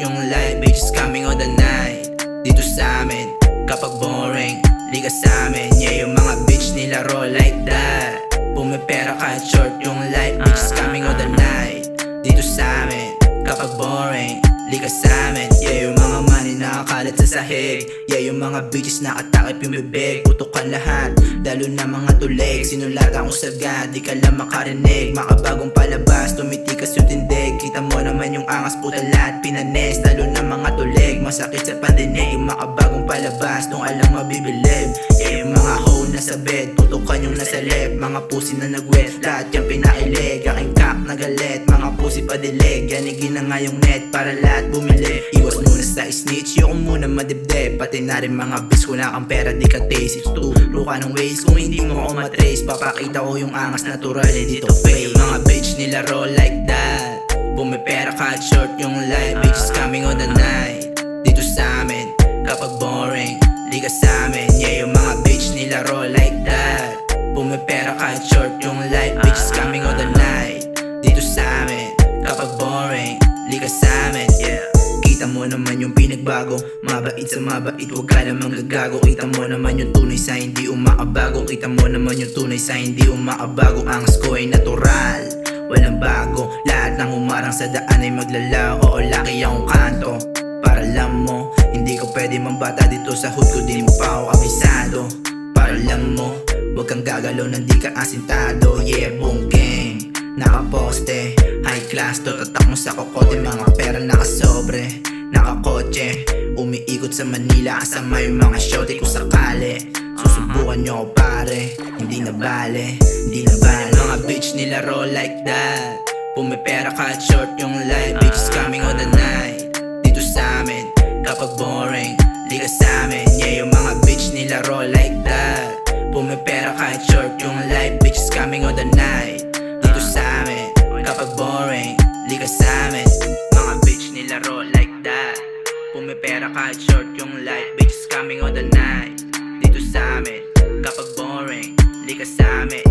yung life, bitches coming all the night. Dito sa amin, kapag boring, di ka sa amin. Yeah, yung mga bitch nila roll like that. Pumipera kahit short yung life, bitches coming all the night. Dito sa amin, kapag boring, di ka sa amin. Yeah, yung mga money nakakalat sa sahig. Yeah, yung mga bitches nakatakip yung bibig. Putukan lahat, lalo na mga tulig. Sinulatan ko sagad, di ka lang makarinig. Makabagong palabas, tumitikas yung tindig. Kita mo naman yung angas, puta lahat pinanes. Lalo na mga tulig, masakit sa pandinig. Yung makabagong palabas, nung alam mabibilib. Yeah, yung mga hoe nasa bed, putukan yung nasa lip. Mga pusi na nagwet, lahat yung pinailig. Aking kak na galit, mga pusi padilig. Yanigin na nga yung net, para lahat bumili. Iwas muna sa snitch, yung muna madibdib. Pati na rin mga bis, wala kang pera di ka taste. Ituro ka ng ways, kung hindi mo ako matrace. Papakita ko yung angas natural, hindi to fake. Mga bitch nila roll like that. Pumipera kahit short yung life, bitches coming all the night. Dito sa amin, kapag boring, di ka sa amin. Yeah, yung mga bitch nila roll like that. Pumipera kahit short yung life, bitches coming all the night. Dito sa amin, kapag boring, di ka sa amin. Yeah, kita mo naman yung pinagbago. Mabait sa mabait, huwag ka namang gagago. Kita mo naman yung tunay sa hindi umakabago. Kita mo naman yung tunay sa hindi umakabago. Angas ko ay natural, walang bago. Lahat ng umarang sa daan ay maglalaw. Oo, laki akong kanto, para lang mo. Hindi ko pwede mambata dito sa hood ko, di mo pa ako kabisado. Para lang mo, huwag kang gagalaw nang di ka asintado. Yeah, boom gang, nakaposte, high class to, tatak mo sa kokote. Mga pera nakasobre, nakakotse, umiikot sa Manila, kasama yung mga shorty kung sakali. Susubukan nyo ako pare, hindi na bale, hindi na bale. Mga bitch nila roll like that. Pumipera kahit short yung life, bitches coming all the night. Dito sa amin, kapag boring, di ka sa amin. Yeah, yung mga bitch nila roll like that. Pumipera kahit short yung life, bitches coming all the night. Dito sa amin, kapag boring, di ka sa amin. Mga bitch nila roll like that. Pumipera kahit short yung life, bitches coming all the night. Dito sa amin, kapag boring, di ka sa amin.